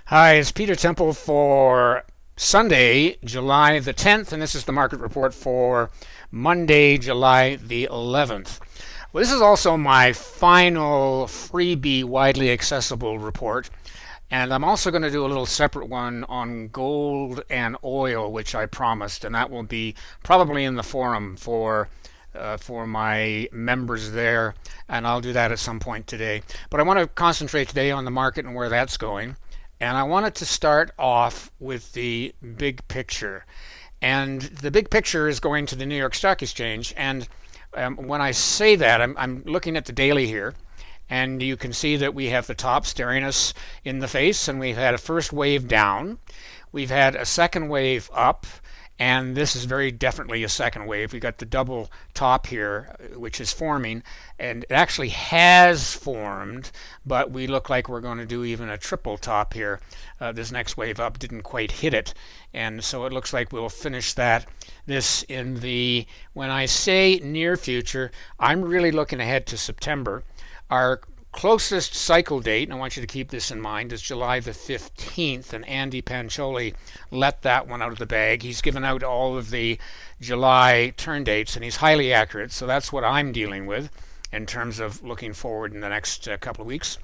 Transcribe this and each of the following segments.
Hi, it's Peter Temple for Sunday, July the 10th, and this is the market report for Monday, July the 11th. Well, this is also my final freebie widely accessible report, and I'm also going to do a little separate one on gold and oil, which I promised, and that will be probably in the forum for my members there, and I'll do that at some point today. But I want to concentrate today on the market and where that's going. And I wanted to start off with the big picture. And the big picture is going to the New York Stock Exchange. And when I say that, I'm looking at the daily here. And you can see that we have the top staring us in the face. And we've had a first wave down. We've had a second wave up. And this is very definitely a second wave. We got the double top here, which is forming, and it actually has formed, but we look like we're going to do even a triple top here. This next wave up didn't quite hit it, and so it looks like we'll finish that. This in the, when I say near future, I'm really looking ahead to September. Our closest cycle date, and I want you to keep this in mind, is July the 15th, and Andy Pancholi let that one out of the bag. He's given out all of the July turn dates, and he's highly accurate, so that's what I'm dealing with in terms of looking forward in the next couple of weeks.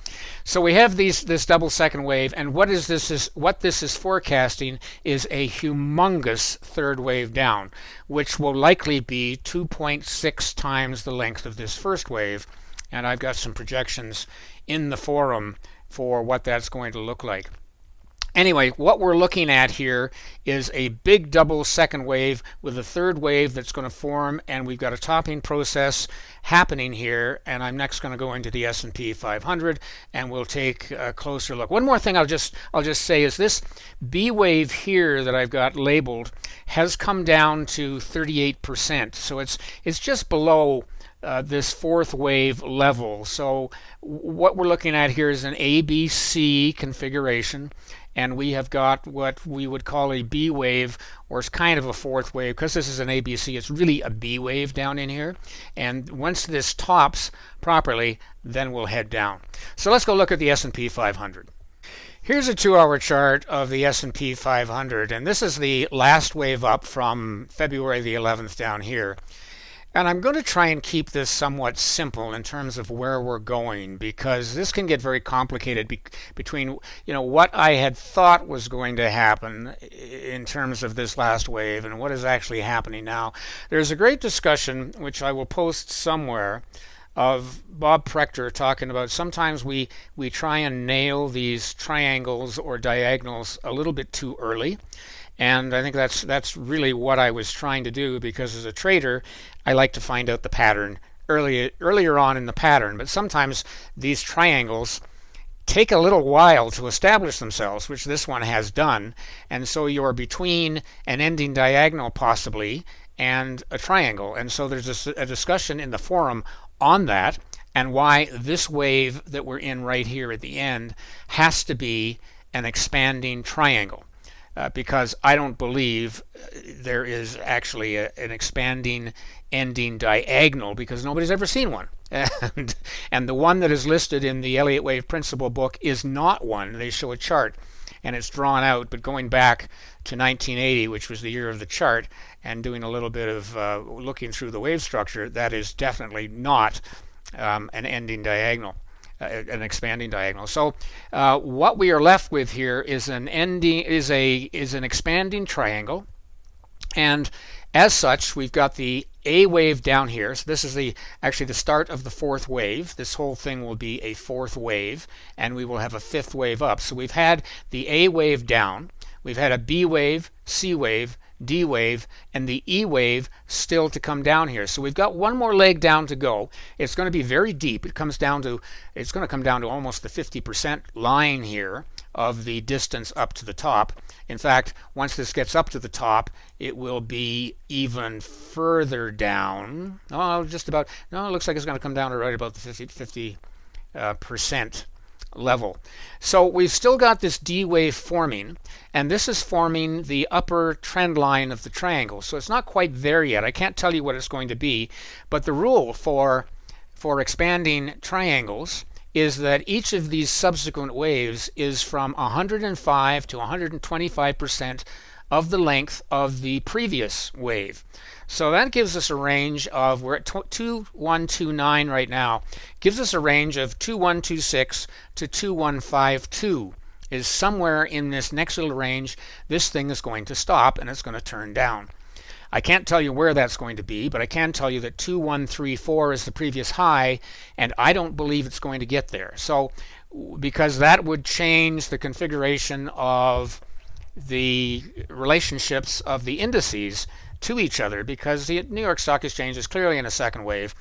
So we have this double second wave, and what this is forecasting is a humongous third wave down, which will likely be 2.6 times the length of this first wave. And I've got some projections in the forum for what that's going to look like. Anyway, what we're looking at here is a big double second wave with a third wave that's going to form, and we've got a topping process happening here. And I'm next going to go into the S&P 500, and we'll take a closer look. One more thing I'll just say is this B wave here that I've got labeled has come down to 38%, so it's just below this fourth wave level. So what we're looking at here is an ABC configuration, and we have got what we would call a B wave, or it's kind of a fourth wave. Because this is an ABC, it's really a B wave down in here, and once this tops properly, then we'll head down. So let's go look at the S&P 500. Here's a 2-hour chart of the S&P 500, and this is the last wave up from February the 11th down here. And I'm going to try and keep this somewhat simple in terms of where we're going, because this can get very complicated between what I had thought was going to happen in terms of this last wave and what is actually happening now. There's a great discussion, which I will post somewhere, of Bob Prechter talking about sometimes we try and nail these triangles or diagonals a little bit too early. And I think that's really what I was trying to do, because as a trader, I like to find out the pattern earlier on in the pattern. But sometimes these triangles take a little while to establish themselves, which this one has done. And so you're between an ending diagonal possibly and a triangle. And so there's a discussion in the forum on that, and why this wave that we're in right here at the end has to be an expanding triangle. Because I don't believe there is actually an expanding ending diagonal, because nobody's ever seen one. And the one that is listed in the Elliott Wave Principle book is not one. They show a chart, and it's drawn out, but going back to 1980, which was the year of the chart, and doing a little bit of looking through the wave structure, that is definitely not an ending diagonal. An expanding diagonal. So what we are left with here is an expanding triangle, and as such we've got the A wave down here. So this is actually the start of the fourth wave. This whole thing will be a fourth wave, and we will have a fifth wave up. So we've had the A wave down, we've had a B wave, C wave, D wave, and the E wave still to come down here. So we've got one more leg down to go. It's going to be very deep. It's going to come down to almost the 50% line here of the distance up to the top. In fact, once this gets up to the top, it will be even further down. Oh, just about. No, it looks like it's going to come down to right about the 50% level. So we've still got this D wave forming, and this is forming the upper trend line of the triangle. So it's not quite there yet. I can't tell you what it's going to be, but the rule for expanding triangles is that each of these subsequent waves is from 105 to 125% of the length of the previous wave. So that gives us a range of, we're at 2129 right now, gives us a range of 2126 to 2152 is somewhere in this next little range. This thing is going to stop and it's going to turn down. I can't tell you where that's going to be, but I can tell you that 2134 is the previous high, and I don't believe it's going to get there. So, because that would change the configuration of the relationships of the indices to each other, because the New York Stock Exchange is clearly in a second wave.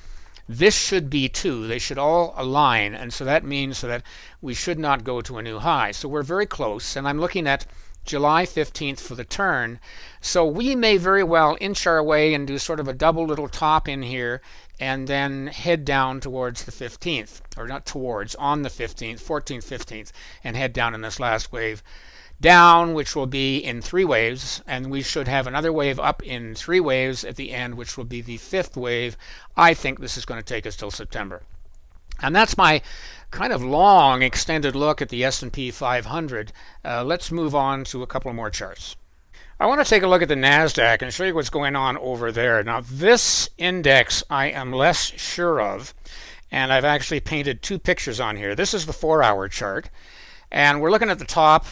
This should be too. They should all align, and so that means that we should not go to a new high. So we're very close, and I'm looking at July 15th for the turn. So we may very well inch our way and do sort of a double little top in here and then head down towards the 15th, or not towards, on the 15th, 14th, 15th, and head down in this last wave down, which will be in 3 waves, and we should have another wave up in 3 waves at the end, which will be the 5th wave. I think this is going to take us till September. And that's my kind of long extended look at the S&P 500. Let's move on to a couple more charts. I want to take a look at the NASDAQ and show you what's going on over there. Now this index I am less sure of, and I've actually painted 2 pictures on here. This is the 4-hour chart, and we're looking at the top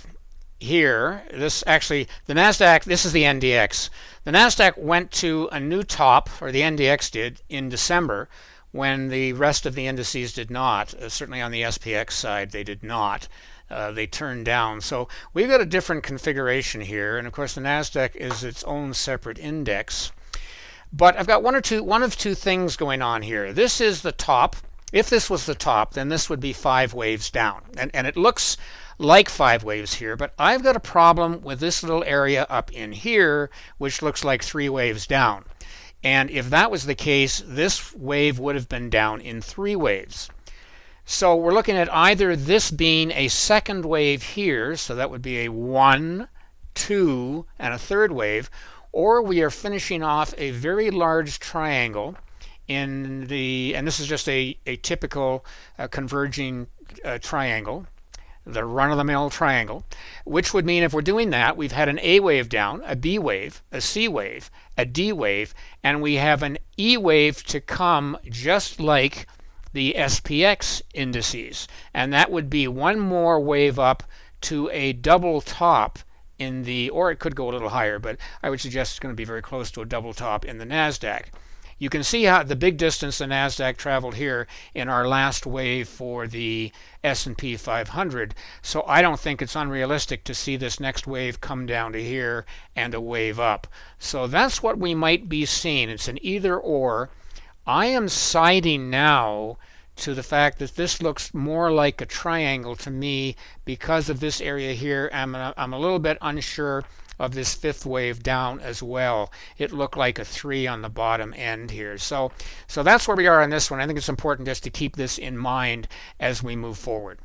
here. This actually, the NASDAQ, this is the NDX. The NASDAQ went to a new top, or the NDX did, in December, when the rest of the indices did not. Certainly on the SPX side, they did not. They turned down. So we've got a different configuration here, and of course the NASDAQ is its own separate index. But I've got one of two things going on here. This is the top. If this was the top, then this would be 5 waves down. And it looks like 5 waves here, but I've got a problem with this little area up in here, which looks like 3 waves down. And if that was the case, this wave would have been down in 3 waves. So we're looking at either this being a second wave here, so that would be a 1, 2, and a 3rd wave, or we are finishing off a very large triangle in the, and this is just a typical converging triangle, the run-of-the-mill triangle, which would mean if we're doing that, we've had an A wave down, a B wave, a C wave, a D wave, and we have an E wave to come, just like the SPX indices. And that would be one more wave up to a double top in the, or it could go a little higher, but I would suggest it's going to be very close to a double top in the NASDAQ. You can see how the big distance the NASDAQ traveled here in our last wave for the S&P 500. So I don't think it's unrealistic to see this next wave come down to here and a wave up. So that's what we might be seeing. It's an either or. I am siding now to the fact that this looks more like a triangle to me because of this area here. I'm a little bit unsure of this 5th wave down as well. It looked like a 3 on the bottom end here. So that's where we are on this one. I think it's important just to keep this in mind as we move forward.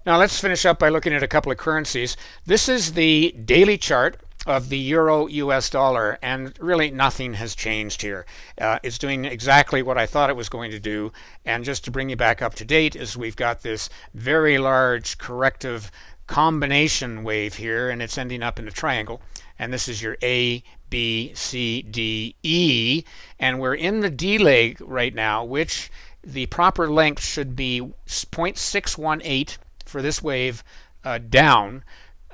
Now let's finish up by looking at a couple of currencies. This is the daily chart of the euro US dollar, and really nothing has changed here. It's doing exactly what I thought it was going to do. And just to bring you back up to date, is we've got this very large corrective combination wave here, and it's ending up in a triangle, and this is your A, B, C, D, E, and we're in the D leg right now, which the proper length should be 0.618 for this wave down.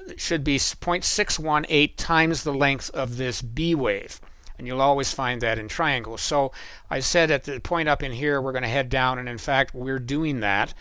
It should be 0.618 times the length of this B wave, and you'll always find that in triangles. So I said at the point up in here we're going to head down, and in fact we're doing that.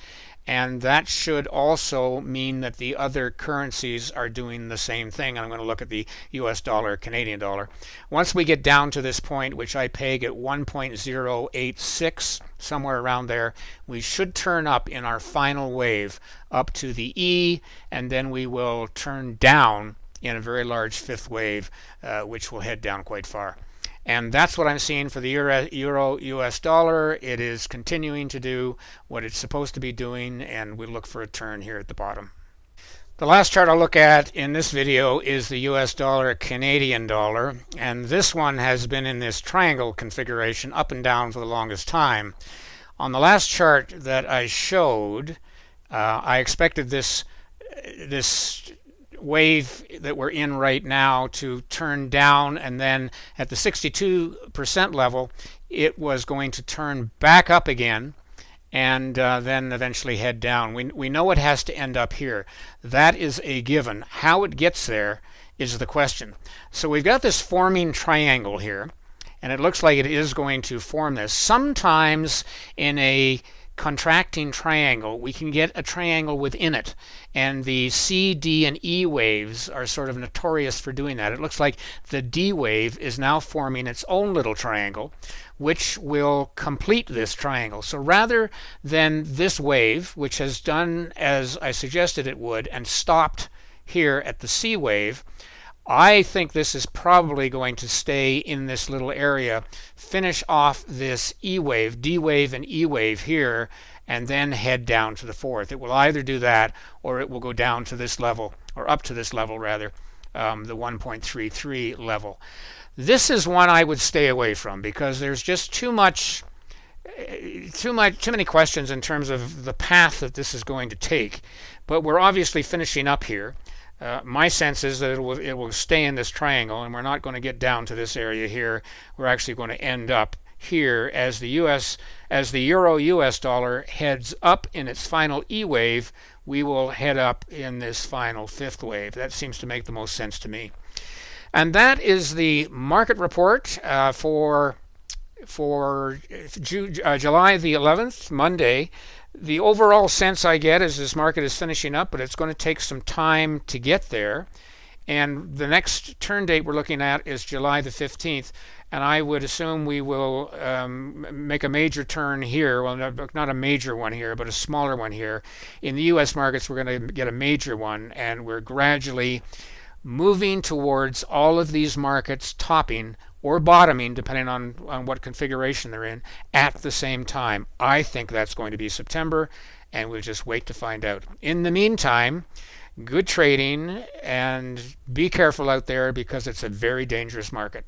And that should also mean that the other currencies are doing the same thing. I'm going to look at the US dollar, Canadian dollar. Once we get down to this point, which I peg at 1.086, somewhere around there, we should turn up in our final wave up to the E, and then we will turn down in a very large 5th wave, which will head down quite far. And that's what I'm seeing for the euro US dollar. It is continuing to do what it's supposed to be doing, and we look for a turn here at the bottom. The last chart I'll look at in this video is the US dollar Canadian dollar, and this one has been in this triangle configuration up and down for the longest time. On the last chart that I showed, I expected this wave that we're in right now to turn down, and then at the 62% level it was going to turn back up again, and then eventually head down. We know it has to end up here. That is a given. How it gets there is the question. So we've got this forming triangle here, and it looks like it is going to form this. Sometimes in a contracting triangle, we can get a triangle within it, and the C, D, and E waves are sort of notorious for doing that. It looks like the D wave is now forming its own little triangle, which will complete this triangle. So rather than this wave, which has done as I suggested it would and stopped here at the C wave, I think this is probably going to stay in this little area, finish off this E wave, D wave, and E wave here, and then head down to the fourth. It will either do that, or it will go down to this level, or up to this level rather, the 1.33 level. This is one I would stay away from because there's just too many questions in terms of the path that this is going to take. But we're obviously finishing up here. My sense is that it will stay in this triangle, and we're not going to get down to this area here. We're actually going to end up here as the euro US dollar heads up in its final E wave. We will head up in this final fifth wave. That seems to make the most sense to me. And that is the market report for July the 11th, Monday. The overall sense I get is this market is finishing up, but it's going to take some time to get there. And the next turn date we're looking at is July the 15th. And I would assume we will make a major turn here. Well, not a major one here, but a smaller one here. In the U.S. markets, we're going to get a major one, and we're gradually moving towards all of these markets topping or bottoming, depending on what configuration they're in, at the same time. I think that's going to be September, and we'll just wait to find out. In the meantime, good trading, and be careful out there because it's a very dangerous market.